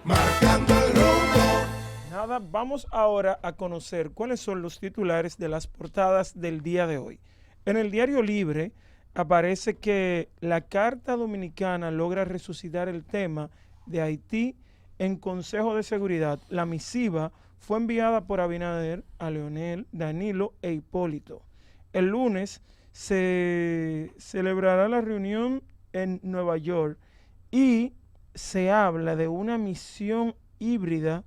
Marcando el rumbo. Nada, vamos ahora a conocer cuáles son los titulares de las portadas del día de hoy. En el Diario Libre aparece que la Carta Dominicana logra resucitar el tema de Haití en Consejo de Seguridad. La misiva fue enviada por Abinader a Leonel, Danilo e Hipólito. El lunes se celebrará la reunión en Nueva York y se habla de una misión híbrida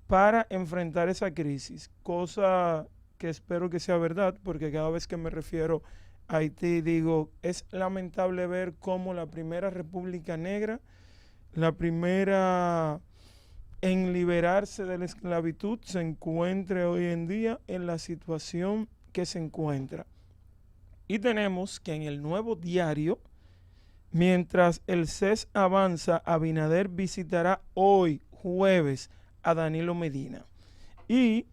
para enfrentar esa crisis, cosa que espero que sea verdad, porque cada vez que me refiero a Haití digo, es lamentable ver cómo la primera república negra, la primera en liberarse de la esclavitud, se encuentre hoy en día en la situación que se encuentra. Y tenemos que en el Nuevo Diario, mientras el CES avanza, Abinader visitará hoy, jueves, a Danilo Medina. Y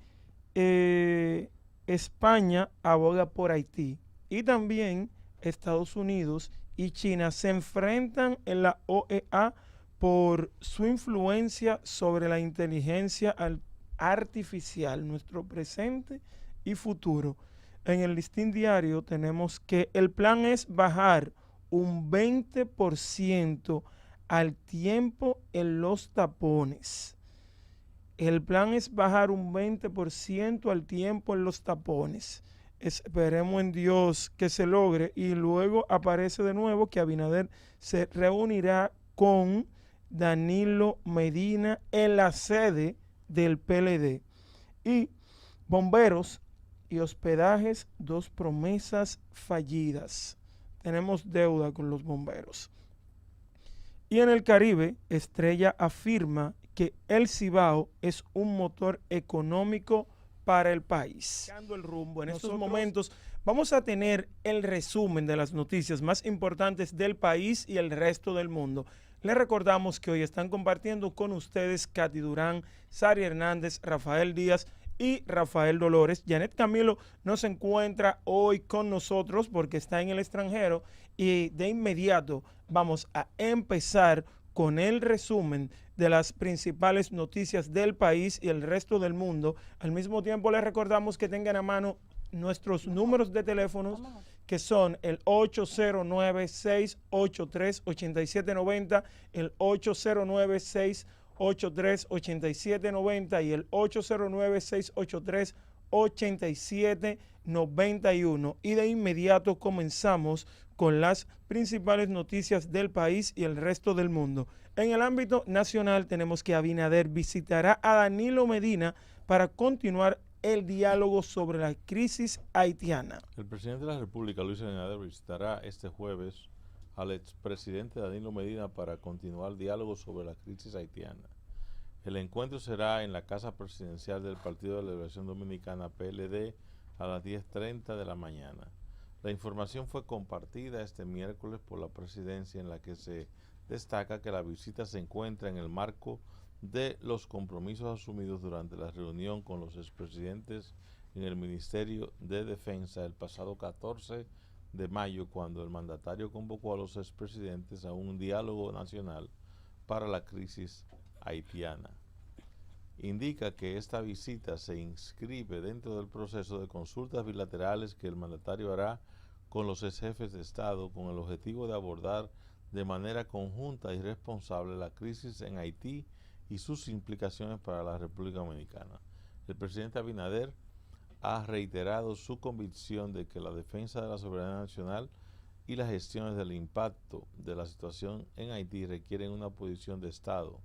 España aboga por Haití. Y también Estados Unidos y China se enfrentan en la OEA por su influencia sobre la inteligencia artificial, nuestro presente y futuro. En el Listín Diario tenemos que el plan es bajar un 20% al tiempo en los tapones. El plan es bajar un 20% al tiempo en los tapones. Esperemos en Dios que se logre. Y luego aparece de nuevo que Abinader se reunirá con Danilo Medina en la sede del PLD. Y bomberos y hospedajes, dos promesas fallidas. Tenemos deuda con los bomberos. Y en el Caribe, Estrella afirma que el Cibao es un motor económico para el país. El rumbo. En estos momentos vamos a tener el resumen de las noticias más importantes del país y el resto del mundo. Les recordamos que hoy están compartiendo con ustedes Katy Durán, Sari Hernández, Rafael Díaz y Rafael Dolores. Janet Camilo no se encuentra hoy con nosotros porque está en el extranjero y de inmediato vamos a empezar con el resumen de las principales noticias del país y el resto del mundo. Al mismo tiempo les recordamos que tengan a mano nuestros números de teléfonos que son el 809-683-8790, el 809-683-8790 y el 809-683-8791. Y de inmediato comenzamos con las principales noticias del país y el resto del mundo. En el ámbito nacional tenemos que Abinader visitará a Danilo Medina para continuar el diálogo sobre la crisis haitiana. El presidente de la República, Luis Abinader, visitará este jueves al expresidente Danilo Medina para continuar el diálogo sobre la crisis haitiana. El encuentro será en la Casa Presidencial del Partido de la Liberación Dominicana, PLD, a las 10:30 de la mañana. La información fue compartida este miércoles por la presidencia, en la que se destaca que la visita se encuentra en el marco de los compromisos asumidos durante la reunión con los expresidentes en el Ministerio de Defensa el pasado 14 de mayo, cuando el mandatario convocó a los expresidentes a un diálogo nacional para la crisis haitiana. Indica que esta visita se inscribe dentro del proceso de consultas bilaterales que el mandatario hará con los ex jefes de Estado con el objetivo de abordar de manera conjunta y responsable la crisis en Haití y sus implicaciones para la República Dominicana. El presidente Abinader ha reiterado su convicción de que la defensa de la soberanía nacional y las gestiones del impacto de la situación en Haití requieren una posición de Estado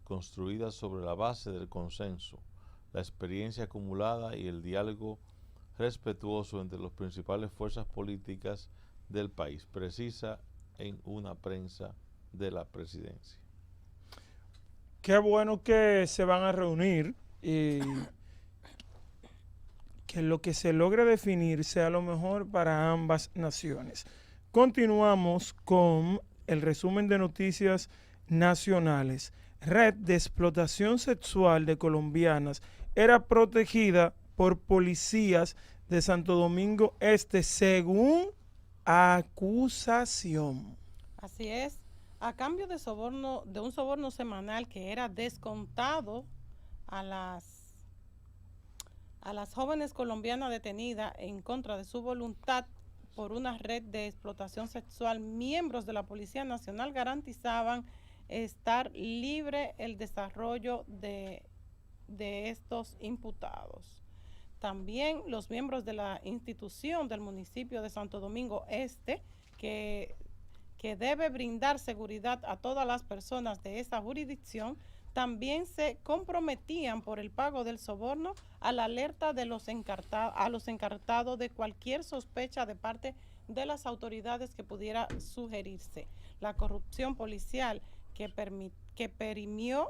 construida sobre la base del consenso, la experiencia acumulada y el diálogo respetuoso entre las principales fuerzas políticas del país, precisa en una prensa de la presidencia. Qué bueno que se van a reunir y que lo que se logre definir sea lo mejor para ambas naciones. Continuamos con el resumen de noticias nacionales. Red de explotación sexual de colombianas era protegida por policías de Santo Domingo Este según acusación. Así es. a cambio de soborno, de un soborno semanal que era descontado a las jóvenes colombianas detenidas en contra de su voluntad por una red de explotación sexual, miembros de la Policía Nacional garantizaban estar libre el desarrollo de estos imputados. También los miembros de la institución del municipio de Santo Domingo Este, que debe brindar seguridad a todas las personas de esa jurisdicción, también se comprometían por el pago del soborno a la alerta de a los encartados de cualquier sospecha de parte de las autoridades que pudiera sugerirse. La corrupción policial que permitió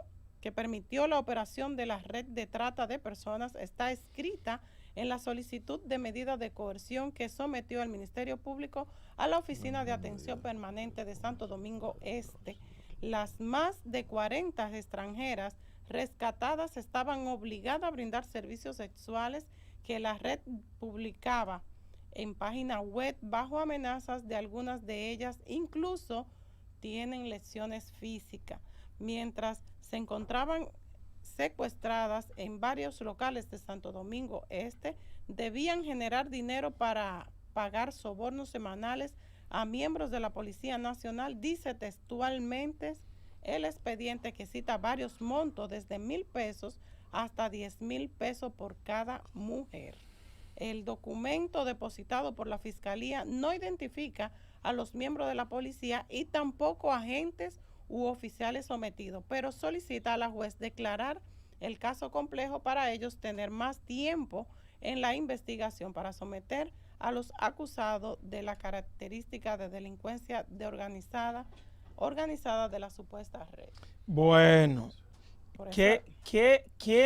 la operación de la red de trata de personas está escrita en la solicitud de medida de coerción que sometió el Ministerio Público a la Oficina de Atención Permanente de Santo Domingo Este. Las más de 40 extranjeras rescatadas estaban obligadas a brindar servicios sexuales que la red publicaba en página web bajo amenazas de algunas de ellas, incluso tienen lesiones físicas, mientras se encontraban secuestradas en varios locales de Santo Domingo Este, debían generar dinero para pagar sobornos semanales a miembros de la Policía Nacional. Dice textualmente el expediente que cita varios montos desde 1,000 pesos hasta 10,000 pesos por cada mujer. El documento depositado por la Fiscalía no identifica a los miembros de la policía y tampoco agentes u oficiales sometidos, pero solicita a la juez declarar el caso complejo para ellos tener más tiempo en la investigación para someter a los acusados de la característica de delincuencia organizada de la supuesta red. Bueno, Por qué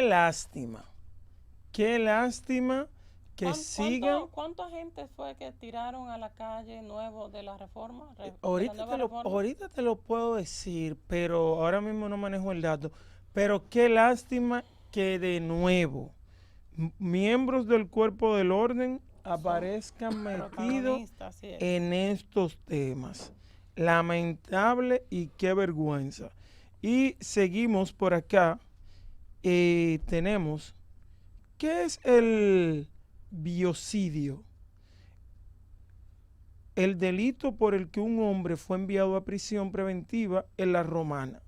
lástima. Qué lástima que sigan. ¿Cuánta gente fue que tiraron a la calle nuevo de la reforma? Ahorita te lo puedo decir, pero ahora mismo no manejo el dato. Pero qué lástima que de nuevo miembros del cuerpo del orden aparezcan metidos en estos temas. Lamentable y qué vergüenza. Y seguimos por acá. Tenemos, ¿qué es el biocidio? El delito por el que un hombre fue enviado a prisión preventiva en La Romana.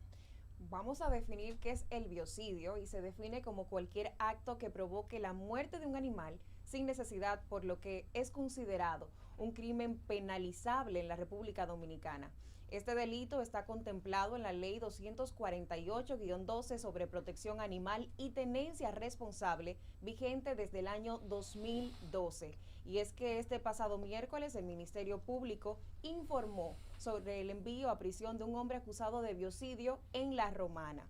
Vamos a definir qué es el biocidio y se define como cualquier acto que provoque la muerte de un animal sin necesidad, por lo que es considerado un crimen penalizable en la República Dominicana. Este delito está contemplado en la Ley 248-12 sobre protección animal y tenencia responsable, vigente desde el año 2012. Y es que este pasado miércoles el Ministerio Público informó sobre el envío a prisión de un hombre acusado de biocidio en La Romana.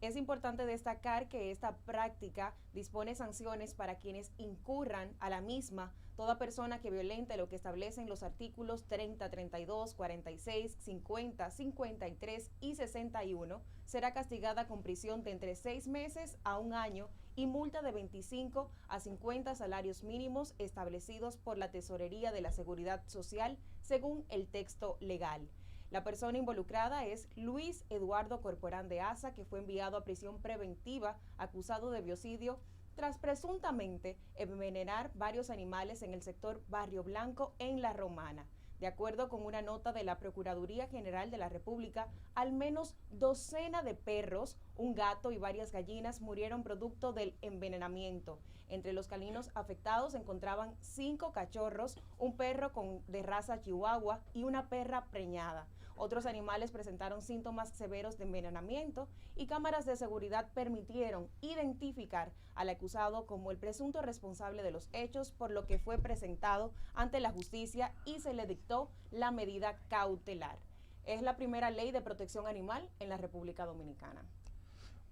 Es importante destacar que esta práctica dispone sanciones para quienes incurran a la misma. Toda persona que violente lo que establecen los artículos 30, 32, 46, 50, 53 y 61 será castigada con prisión de entre 6 meses a 1 año y multa de 25 a 50 salarios mínimos establecidos por la Tesorería de la Seguridad Social según el texto legal. La persona involucrada es Luis Eduardo Corporán de Asa, que fue enviado a prisión preventiva acusado de biocidio tras presuntamente envenenar varios animales en el sector Barrio Blanco en La Romana. De acuerdo con una nota de la Procuraduría General de la República, al menos 12 de perros, un gato y varias gallinas murieron producto del envenenamiento. Entre los caninos afectados se encontraban 5 cachorros, un perro de raza chihuahua y una perra preñada. Otros animales presentaron síntomas severos de envenenamiento y cámaras de seguridad permitieron identificar al acusado como el presunto responsable de los hechos, por lo que fue presentado ante la justicia y se le dictó la medida cautelar. Es la primera ley de protección animal en la República Dominicana.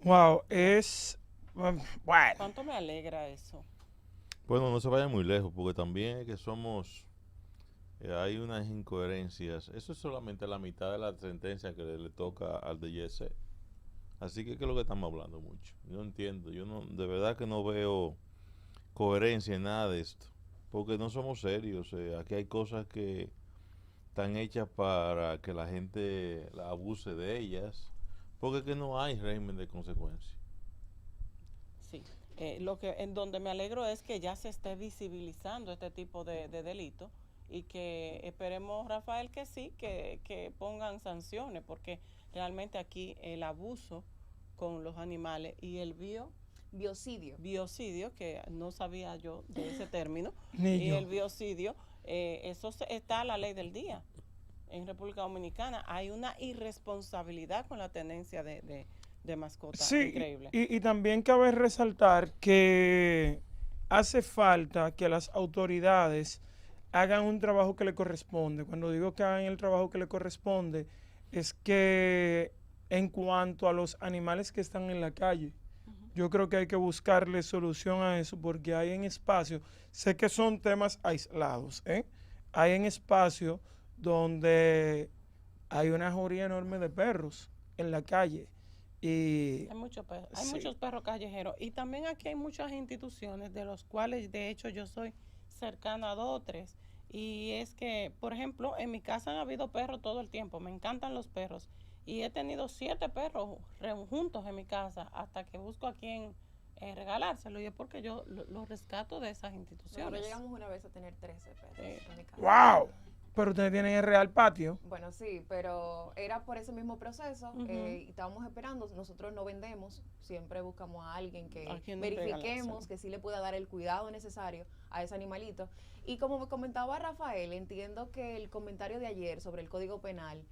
Wow, bueno. ¿Cuánto me alegra eso? Bueno, no se vaya muy lejos, porque también es que hay unas incoherencias. Eso es solamente la mitad de la sentencia que le toca al de Yese. Así que, ¿qué es lo que estamos hablando mucho? Yo no entiendo, de verdad que no veo coherencia en nada de esto, porque no somos serios. Aquí hay cosas que están hechas para que la gente la abuse de ellas, porque es que no hay régimen de consecuencia. Sí. Lo que en donde me alegro es que ya se esté visibilizando este tipo de delitos y que esperemos, Rafael, que sí, que pongan sanciones, porque realmente aquí el abuso con los animales y el biocidio, que no sabía yo de ese término, Ni y yo. el biocidio, está a la ley del día. En República Dominicana hay una irresponsabilidad con la tenencia de mascotas Sí, increíble. y también cabe resaltar que hace falta que las autoridades hagan un trabajo que le corresponde. Cuando digo que hagan el trabajo que le corresponde, es que en cuanto a los animales que están en la calle, yo creo que hay que buscarle solución a eso porque hay en espacios, sé que son temas aislados, ¿eh? Hay en espacios donde hay una jauría enorme de perros en la calle. Y Hay sí, muchos perros callejeros y también aquí hay muchas instituciones de los cuales de hecho yo soy cercana a 2 o 3 y es que, por ejemplo, en mi casa han habido perros todo el tiempo, me encantan los perros y he tenido 7 perros juntos en mi casa hasta que busco a quien regalárselo y es porque yo los rescato de esas Nosotros instituciones. llegamos una vez a tener 13 perros en mi casa. wow, pero ustedes tienen el Real Patio. Bueno, sí, pero era por ese mismo proceso Ujú. y estábamos esperando. Nosotros no vendemos, siempre buscamos a alguien que A quien verifiquemos regalárselo. que sí le pueda dar el cuidado necesario a ese animalito. Y como me comentaba Rafael, entiendo que el comentario de ayer sobre el Código Penal,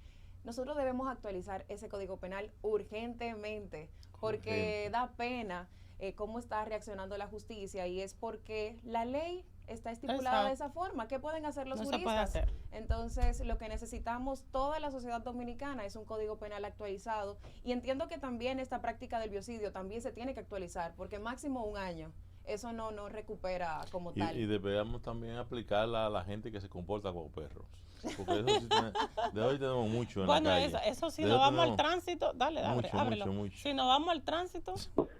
nosotros debemos actualizar ese Código Penal urgentemente, porque Urgente. da pena cómo está reaccionando la justicia y es porque la ley está estipulada de esa forma. ¿Qué pueden hacer los No se puede juristas? hacer. Entonces, lo que necesitamos toda la sociedad dominicana es un código penal actualizado y entiendo que también esta práctica del biocidio también se tiene que actualizar porque máximo 1 año, eso no recupera como tal. Y deberíamos también aplicarla a la gente que se comporta como perros. Porque eso sí de hoy tenemos mucho en Bueno, la calle. eso si De nos hoy vamos al tenemos tránsito, dale, mucho, ábrelo. mucho. Si nos vamos al tránsito,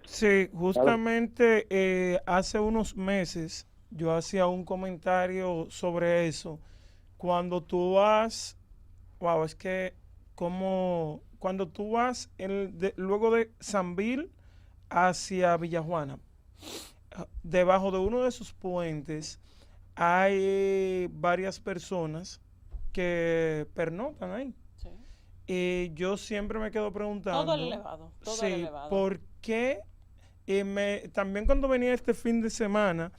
Sí, justamente hace unos meses yo hacía un comentario sobre eso. Cuando tú vas, wow, es que como cuando tú vas luego de Sanville hacia Villajuana, debajo de uno de esos puentes hay varias personas que pernoctan ahí. sí. Y yo siempre me quedo preguntando, Todo el elevado, todo el sí, elevado. ¿por qué? También cuando venía este fin de semana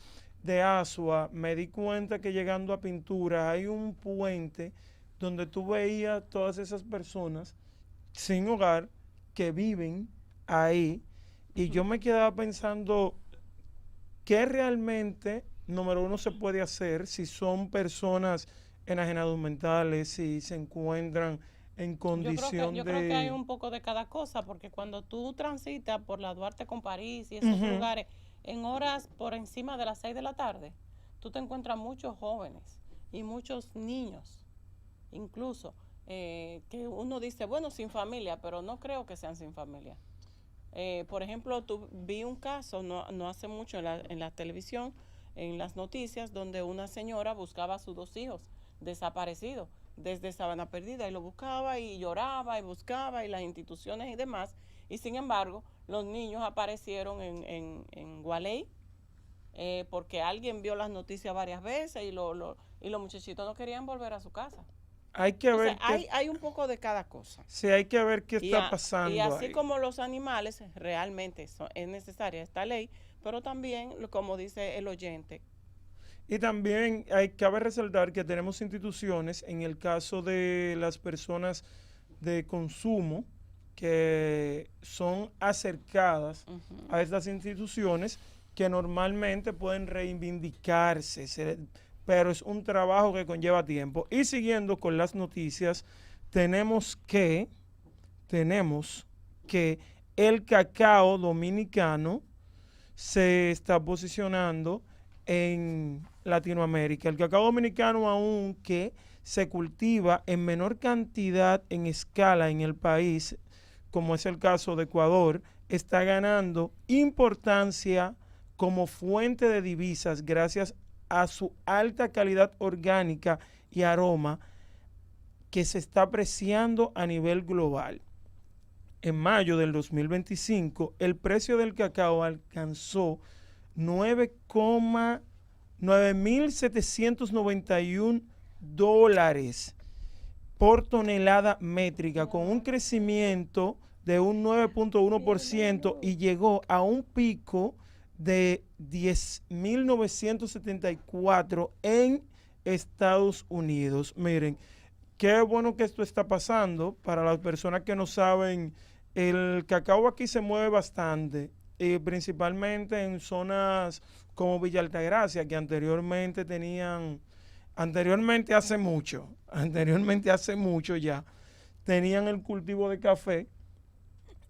de Asua, me di cuenta que llegando a Pintura hay un puente donde tú veías todas esas personas sin hogar que viven ahí. Y yo me quedaba pensando, ¿qué realmente, número uno, se puede hacer si son personas enajenados mentales, si se encuentran en condición Yo creo que hay un poco de cada cosa, porque cuando tú transitas por la Duarte con París y esos Ujú. lugares en horas por encima de las 6 de la tarde, tú te encuentras muchos jóvenes y muchos niños, incluso, que uno dice, bueno, sin familia, pero no creo que sean sin familia. Por ejemplo, vi un caso no hace mucho en la televisión, en las noticias, donde una señora buscaba a sus 2 hijos desaparecidos desde Sabana Perdida y lo buscaba y lloraba y buscaba y las instituciones y demás. Y sin embargo, los niños aparecieron en Gualey porque alguien vio las noticias varias veces y los muchachitos no querían volver a su casa. Hay que Entonces, ver qué, hay un poco de cada cosa. sí, hay que ver qué Y, está pasando y así ahí. como los animales, realmente es necesaria esta ley, pero también, como dice el oyente, Y también cabe resaltar que tenemos instituciones, en el caso de las personas de consumo, que son acercadas a estas instituciones que normalmente pueden reivindicarse, pero es un trabajo que conlleva tiempo. Y siguiendo con las noticias, tenemos que el cacao dominicano se está posicionando en Latinoamérica. El cacao dominicano, aunque se cultiva en menor cantidad en escala en el país, como es el caso de Ecuador, está ganando importancia como fuente de divisas gracias a su alta calidad orgánica y aroma que se está apreciando a nivel global. En mayo del 2025, el precio del cacao alcanzó 9.791 dólares por tonelada métrica, con un crecimiento de un 9.1% y llegó a un pico de 10.974 en Estados Unidos. Miren, qué bueno que esto está pasando. Para las personas que no saben, el cacao aquí se mueve bastante, principalmente en zonas como Villa Altagracia, que anteriormente hace mucho ya, tenían el cultivo de café.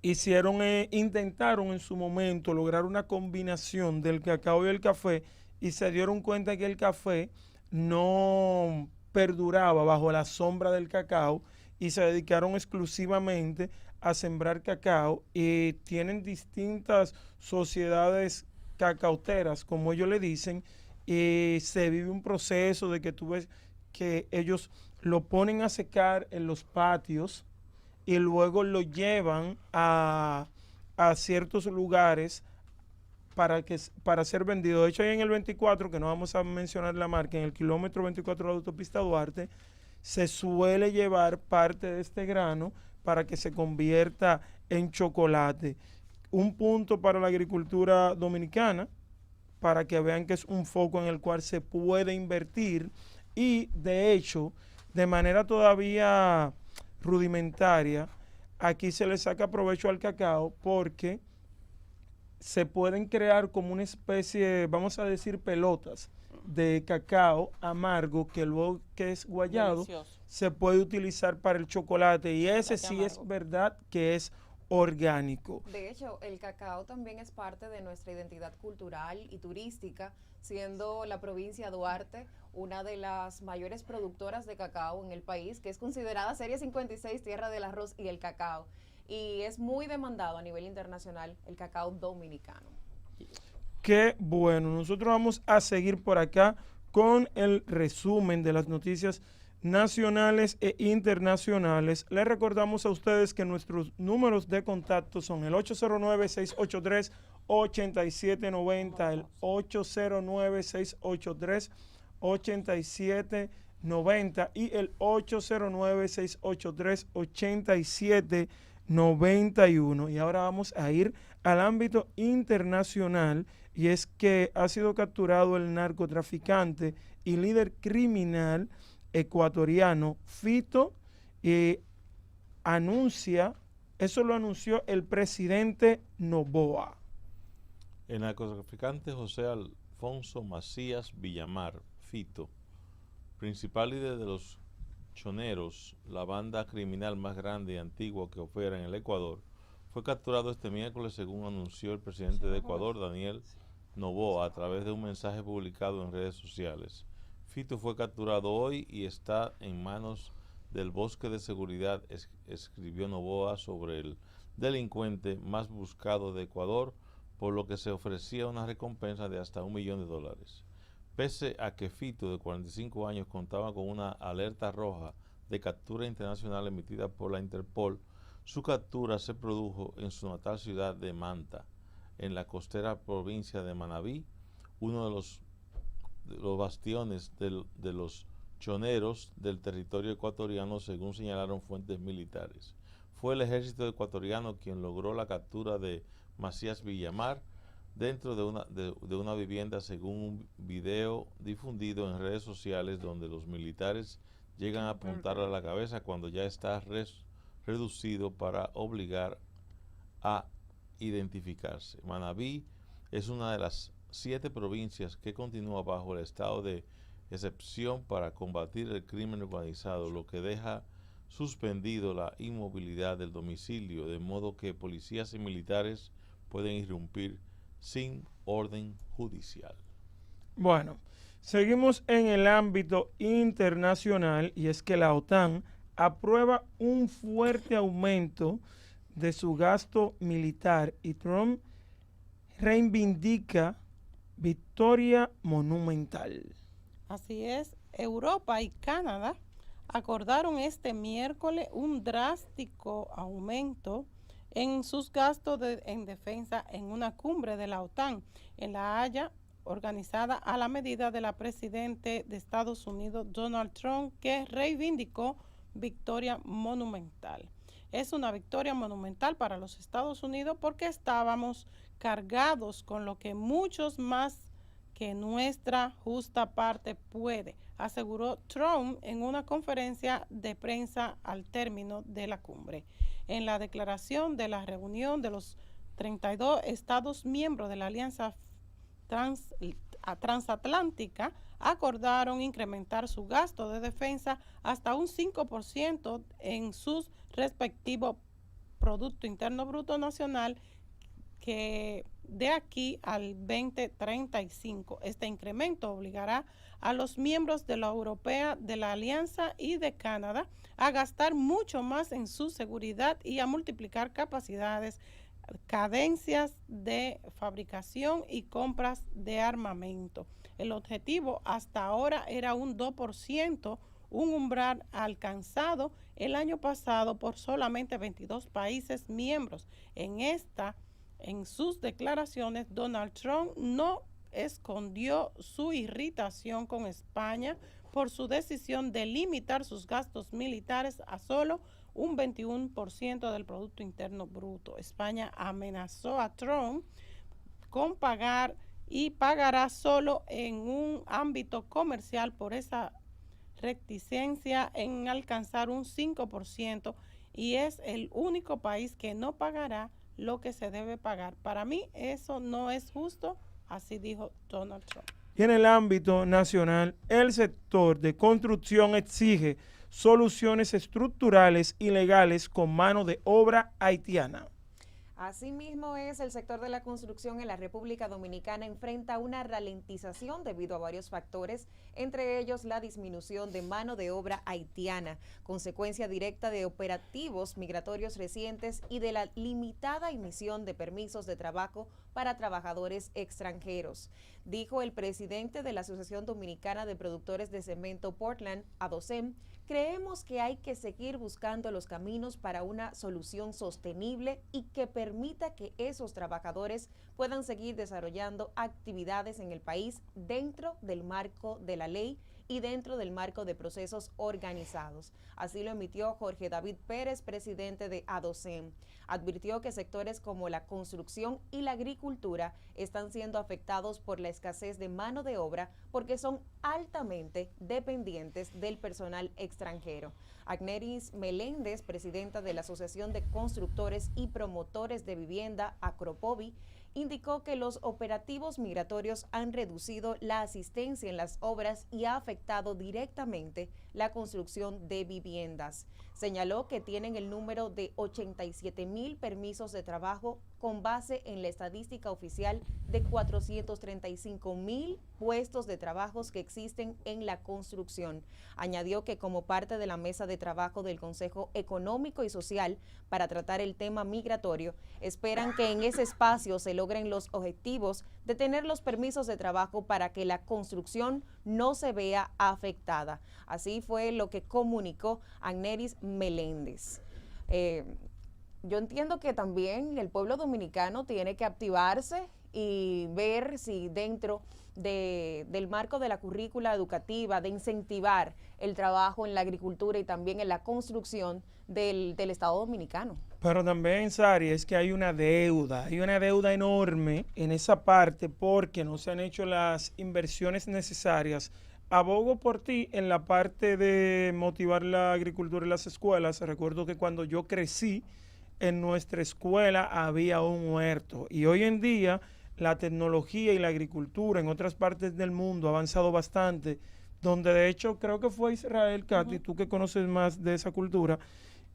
Intentaron en su momento lograr una combinación del cacao y el café y se dieron cuenta que el café no perduraba bajo la sombra del cacao y se dedicaron exclusivamente a sembrar cacao, y tienen distintas sociedades cacauteras, como ellos le dicen, y se vive un proceso de que tú ves que ellos lo ponen a secar en los patios y luego lo llevan a ciertos lugares para ser vendido. De hecho, ahí en el 24, que no vamos a mencionar la marca, en el kilómetro 24 de la autopista Duarte, se suele llevar parte de este grano para que se convierta en chocolate. Un punto para la agricultura dominicana, para que vean que es un foco en el cual se puede invertir, y de hecho, de manera todavía rudimentaria, aquí se le saca provecho al cacao porque se pueden crear como una especie, vamos a decir, pelotas de cacao amargo que luego que es guayado Delicioso. se puede utilizar para el chocolate, y ese Chocolate sí es amargo. verdad que es orgánico. De hecho, el cacao también es parte de nuestra identidad cultural y turística, siendo la provincia Duarte una de las mayores productoras de cacao en el país, que es considerada Serie 56 tierra del arroz y el cacao. Y es muy demandado a nivel internacional el cacao dominicano. Qué bueno, nosotros vamos a seguir por acá con el resumen de las noticias nacionales e internacionales. Les recordamos a ustedes que nuestros números de contacto son el 809-683-8790, el 809-683-8790 y el 809-683-8791. Y ahora vamos a ir al ámbito internacional, y es que ha sido capturado el narcotraficante y líder criminal ecuatoriano Fito, y eso lo anunció el presidente Noboa. El narcotraficante José Alfonso Macías Villamar, Fito, principal líder de los Choneros, la banda criminal más grande y antigua que opera en el Ecuador, fue capturado este miércoles, según anunció el presidente de Ecuador, Daniel Noboa, a través de un mensaje publicado en redes sociales. Fito fue capturado hoy y está en manos del Bosque de Seguridad, escribió Noboa sobre el delincuente más buscado de Ecuador, por lo que se ofrecía una recompensa de hasta $1 millón. Pese a que Fito, de 45 años, contaba con una alerta roja de captura internacional emitida por la Interpol, su captura se produjo en su natal ciudad de Manta, en la costera provincia de Manabí, uno de los bastiones de los choneros del territorio ecuatoriano, según señalaron fuentes militares. Fue el ejército ecuatoriano quien logró la captura de Macías Villamar dentro de una vivienda, según un video difundido en redes sociales, donde los militares llegan a apuntarle a la cabeza cuando ya está reducido para obligar a identificarse. Manabí es una de las 7 provincias que continúa bajo el estado de excepción para combatir el crimen organizado, lo que deja suspendido la inmovilidad del domicilio, de modo que policías y militares pueden irrumpir sin orden judicial. Bueno, seguimos en el ámbito internacional, y es que la OTAN aprueba un fuerte aumento de su gasto militar y Trump reivindica victoria monumental. Así es, Europa y Canadá acordaron este miércoles un drástico aumento en sus gastos en defensa en una cumbre de la OTAN en La Haya, organizada a la medida de la presidente de Estados Unidos, Donald Trump, que reivindicó victoria monumental. Es una victoria monumental para los Estados Unidos porque estábamos cargados con lo que muchos más que nuestra justa parte puede, aseguró Trump en una conferencia de prensa al término de la cumbre. En la declaración de la reunión de los 32 estados miembros de la Alianza Transatlántica, acordaron incrementar su gasto de defensa hasta un 5% en sus respectivos Producto Interno Bruto Nacional que de aquí al 2035. Este incremento obligará a los miembros de la Europea, de la Alianza y de Canadá a gastar mucho más en su seguridad y a multiplicar capacidades, cadencias de fabricación y compras de armamento. El objetivo hasta ahora era un 2%, un umbral alcanzado el año pasado por solamente 22 países miembros. En sus declaraciones, Donald Trump no escondió su irritación con España por su decisión de limitar sus gastos militares a solo un 21% del Producto Interno Bruto. España amenazó a Trump con pagar y pagará solo en un ámbito comercial por esa reticencia en alcanzar un 5% y es el único país que no pagará lo que se debe pagar. Para mí eso no es justo, así dijo Donald Trump. Y en el ámbito nacional, el sector de construcción exige soluciones estructurales y legales con mano de obra haitiana. Asimismo es, el sector de la construcción en la República Dominicana enfrenta una ralentización debido a varios factores, entre ellos la disminución de mano de obra haitiana, consecuencia directa de operativos migratorios recientes y de la limitada emisión de permisos de trabajo para trabajadores extranjeros. Dijo el presidente de la Asociación Dominicana de Productores de Cemento Portland, ADOCEM, creemos que hay que seguir buscando los caminos para una solución sostenible y que permita que esos trabajadores puedan seguir desarrollando actividades en el país dentro del marco de la ley y dentro del marco de procesos organizados. Así lo emitió Jorge David Pérez, presidente de ADOCEM. Advirtió que sectores como la construcción y la agricultura están siendo afectados por la escasez de mano de obra porque son altamente dependientes del personal extranjero. Agneris Meléndez, presidenta de la Asociación de Constructores y Promotores de Vivienda, ACROPOVI, indicó que los operativos migratorios han reducido la asistencia en las obras y ha afectado directamente la construcción de viviendas. Señaló que tienen el número de 87,000 permisos de trabajo con base en la estadística oficial de 435,000 puestos de trabajo que existen en la construcción. Añadió que como parte de la mesa de trabajo del Consejo Económico y Social para tratar el tema migratorio, esperan que en ese espacio se logren los objetivos de tener los permisos de trabajo para que la construcción no se vea afectada. Así fue lo que comunicó Agneris Meléndez. Yo entiendo que también el pueblo dominicano tiene que activarse y ver si dentro del marco de la currícula educativa, de incentivar el trabajo en la agricultura y también en la construcción del Estado dominicano. Pero también, Sari, es que hay una deuda enorme en esa parte porque no se han hecho las inversiones necesarias. Abogo por ti en la parte de motivar la agricultura en las escuelas. Recuerdo que cuando yo crecí, en nuestra escuela había un huerto y hoy en día la tecnología y la agricultura en otras partes del mundo ha avanzado bastante, donde de hecho creo que fue Israel, Katy, tú que conoces más de esa cultura,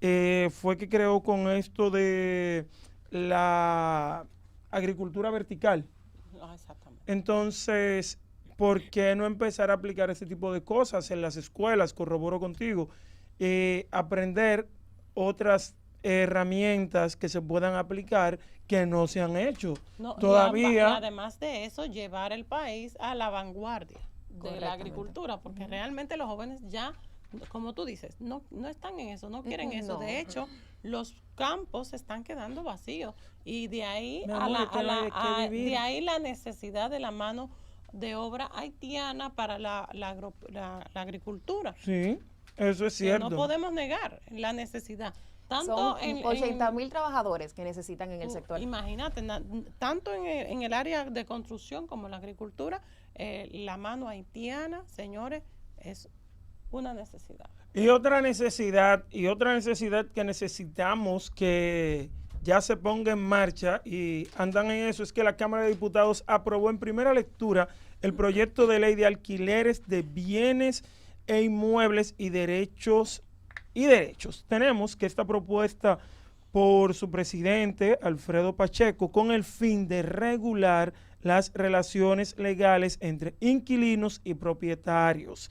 fue que creó con esto de la agricultura vertical. Exactamente. Entonces, ¿por qué no empezar a aplicar ese tipo de cosas en las escuelas? Corroboro contigo. Aprender otras herramientas que se puedan aplicar que no se han hecho todavía. Y además de eso, llevar el país a la vanguardia de la agricultura, porque realmente los jóvenes ya como tú dices, no están en eso, no quieren eso. No. De hecho, los campos se están quedando vacíos y de ahí, Mi amor, es que no hay de qué vivir. de ahí la necesidad de la mano de obra haitiana para la agricultura. Sí, eso es Que cierto. no podemos negar la necesidad. Tanto Son en 80.000 trabajadores que necesitan en el sector. Imagínate, tanto en el área de construcción como en la agricultura, la mano haitiana, señores, es una necesidad. Y otra necesidad que necesitamos que ya se ponga en marcha y andan en eso, es que la Cámara de Diputados aprobó en primera lectura el proyecto de ley de alquileres de bienes e inmuebles y derechos. Tenemos que esta propuesta por su presidente, Alfredo Pacheco, con el fin de regular las relaciones legales entre inquilinos y propietarios.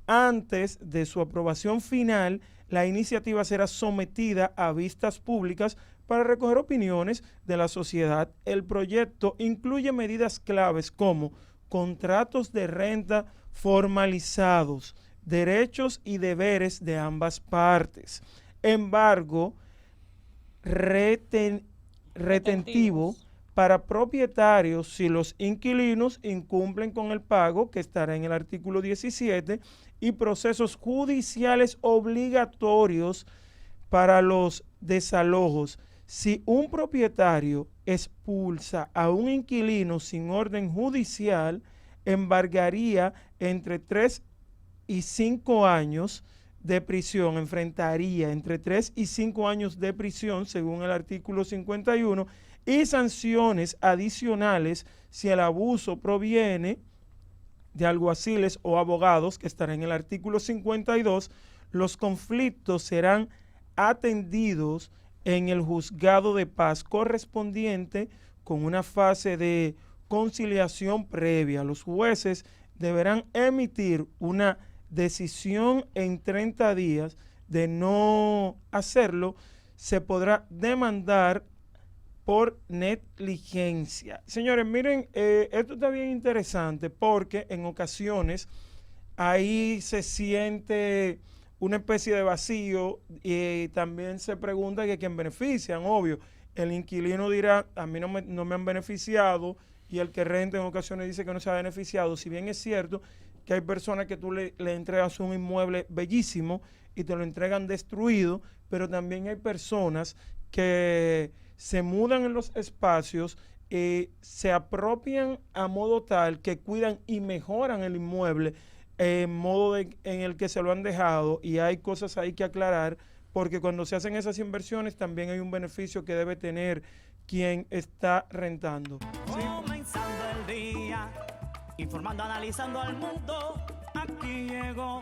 Antes de su aprobación final, la iniciativa será sometida a vistas públicas para recoger opiniones de la sociedad. El proyecto incluye medidas claves como contratos de renta formalizados, derechos y deberes de ambas partes, embargo retentivo para propietarios si los inquilinos incumplen con el pago, que estará en el artículo 17, y procesos judiciales obligatorios para los desalojos. Si un propietario expulsa a un inquilino sin orden judicial, embargaría entre 3 y 5 años de prisión, enfrentaría entre 3 y 5 años de prisión, según el artículo 51, y sanciones adicionales si el abuso proviene de alguaciles o abogados, que estará en el artículo 52. Los conflictos serán atendidos en el juzgado de paz correspondiente con una fase de conciliación previa. Los jueces deberán emitir una decisión en 30 días. De no hacerlo, se podrá demandar por negligencia. Señores, miren, esto está bien interesante porque en ocasiones ahí se siente una especie de vacío y también se pregunta que quién benefician, obvio. El inquilino dirá, a mí no me han beneficiado, y el que renta en ocasiones dice que no se ha beneficiado. Si bien es cierto que hay personas que tú le entregas un inmueble bellísimo y te lo entregan destruido, pero también hay personas que se mudan en los espacios y se apropian a modo tal que cuidan y mejoran el inmueble en modo en el que se lo han dejado, y hay cosas ahí que aclarar, porque cuando se hacen esas inversiones también hay un beneficio que debe tener quien está rentando. ¿Sí? Comenzando el día, informando, analizando al mundo, aquí llegó